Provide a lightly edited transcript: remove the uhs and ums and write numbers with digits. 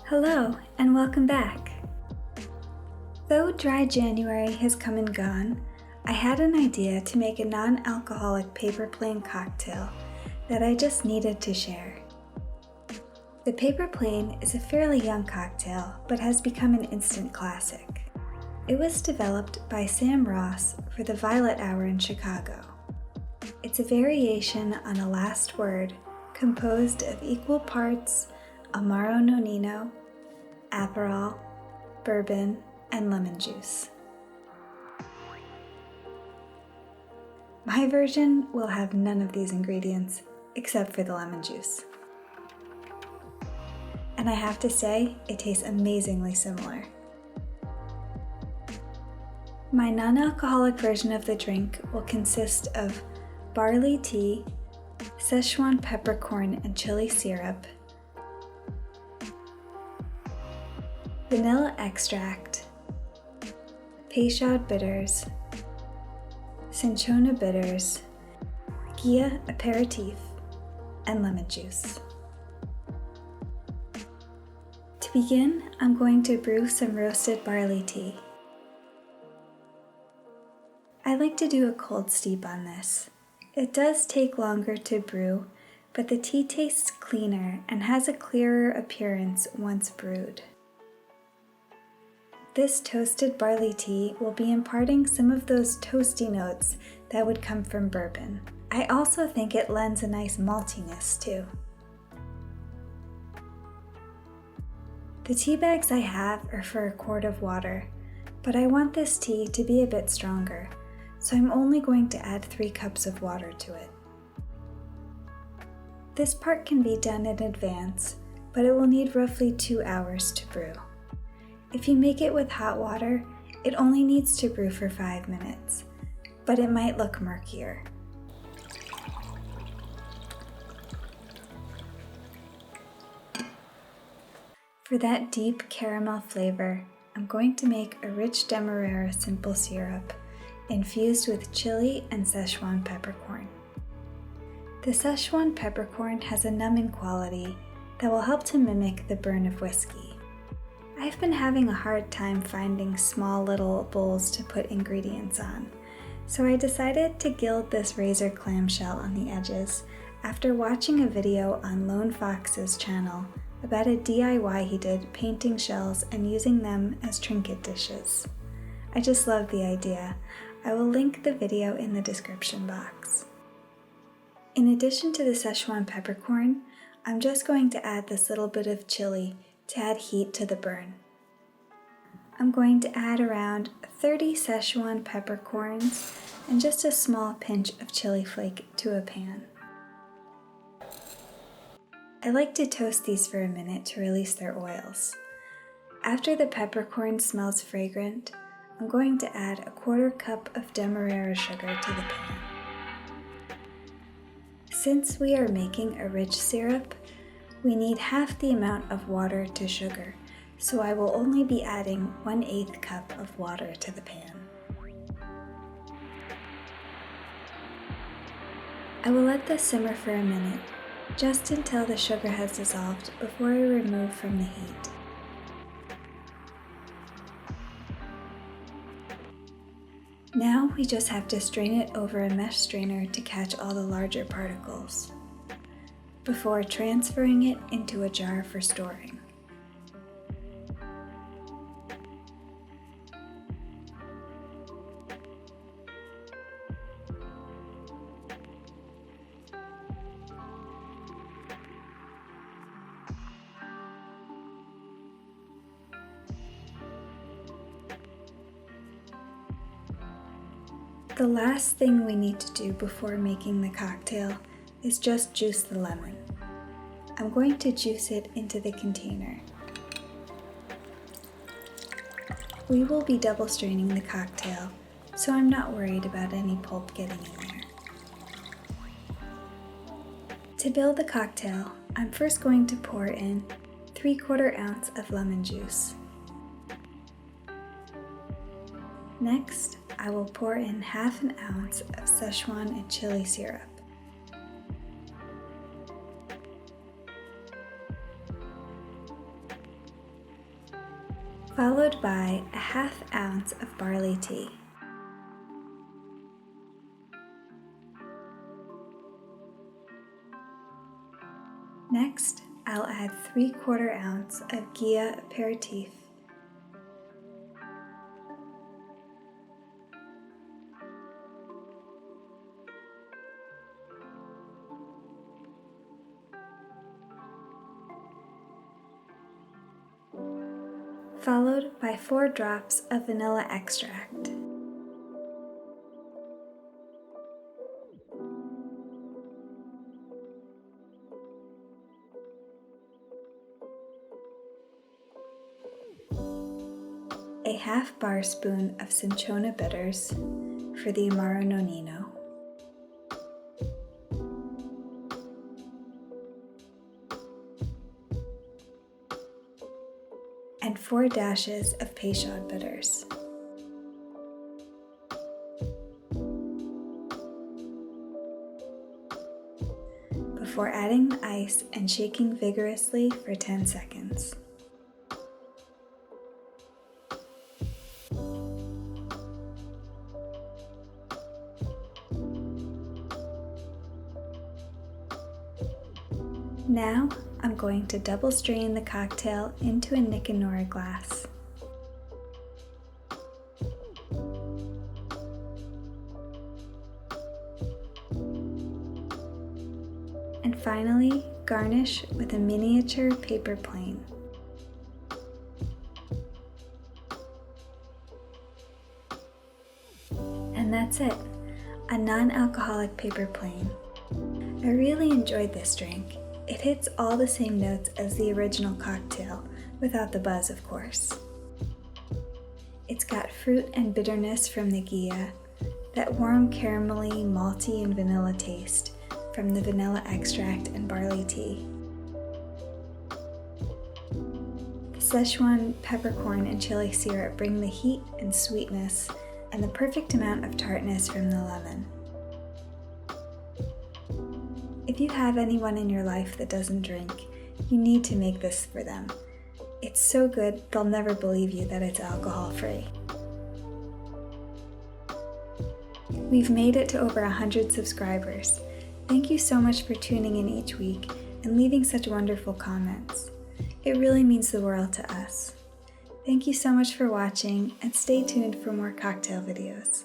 Hello, and welcome back. Though dry January has come and gone, I had an idea to make a non-alcoholic paper plane cocktail that I just needed to share. The paper plane is a fairly young cocktail, but has become an instant classic. It was developed by Sam Ross for the Violet Hour in Chicago. It's a variation on a last word composed of equal parts Amaro Nonino, Aperol, bourbon, and lemon juice. My version will have none of these ingredients except for the lemon juice. And I have to say, it tastes amazingly similar. My non-alcoholic version of the drink will consist of barley tea, Szechuan peppercorn and chili syrup, vanilla extract, Peychaud Bitters, Cinchona Bitters, Ghia Aperitif, and lemon juice. To begin, I'm going to brew some roasted barley tea. I like to do a cold steep on this. It does take longer to brew, but the tea tastes cleaner and has a clearer appearance once brewed. This toasted barley tea will be imparting some of those toasty notes that would come from bourbon. I also think it lends a nice maltiness too. The tea bags I have are for a quart of water, but I want this tea to be a bit stronger, so I'm only going to add 3 cups of water to it. This part can be done in advance, but it will need roughly 2 hours to brew. If you make it with hot water, it only needs to brew for 5 minutes, but it might look murkier. For that deep caramel flavor, I'm going to make a rich Demerara simple syrup infused with chili and Szechuan peppercorn. The Szechuan peppercorn has a numbing quality that will help to mimic the burn of whiskey. I've been having a hard time finding small little bowls to put ingredients on, so I decided to gild this razor clamshell on the edges after watching a video on Lone Fox's channel about a DIY he did painting shells and using them as trinket dishes. I just love the idea. I will link the video in the description box. In addition to the Szechuan peppercorn, I'm just going to add this little bit of chili to add heat to the burn. I'm going to add around 30 Szechuan peppercorns and just a small pinch of chili flake to a pan. I like to toast these for a minute to release their oils. After the peppercorn smells fragrant, I'm going to add a 1/4 cup of Demerara sugar to the pan. Since we are making a rich syrup, we need half the amount of water to sugar, so I will only be adding 1/8 cup of water to the pan. I will let this simmer for a minute, just until the sugar has dissolved before I remove from the heat. Now we just have to strain it over a mesh strainer to catch all the larger particles, before transferring it into a jar for storing. The last thing we need to do before making the cocktail is just juice the lemon. I'm going to juice it into the container. We will be double straining the cocktail, so I'm not worried about any pulp getting in there. To build the cocktail, I'm first going to pour in 3/4 ounce of lemon juice. Next, I will pour in 1/2 ounce of Szechuan and chili syrup. followed by a ½ ounce of barley tea. Next, I'll add 3/4 ounce of Ghia Aperitif. Followed by 4 drops of vanilla extract. A ½ bar spoon of Cinchona Bitters for the Amaro Nonino. And 4 dashes of Peychaud Bitters. Before adding the ice and shaking vigorously for 10 seconds. Now, I'm going to double strain the cocktail into a Nick and Nora glass. And finally, garnish with a miniature paper plane. And that's it, a non-alcoholic paper plane. I really enjoyed this drink. It hits all the same notes as the original cocktail, without the buzz, of course. It's got fruit and bitterness from the Ghia, that warm caramelly, malty, and vanilla taste from the vanilla extract and barley tea. The Szechuan peppercorn and chili syrup bring the heat and sweetness and the perfect amount of tartness from the lemon. If you have anyone in your life that doesn't drink, you need to make this for them. It's so good, they'll never believe you that it's alcohol-free. We've made it to over 100 subscribers. Thank you so much for tuning in each week and leaving such wonderful comments. It really means the world to us. Thank you so much for watching, and stay tuned for more cocktail videos.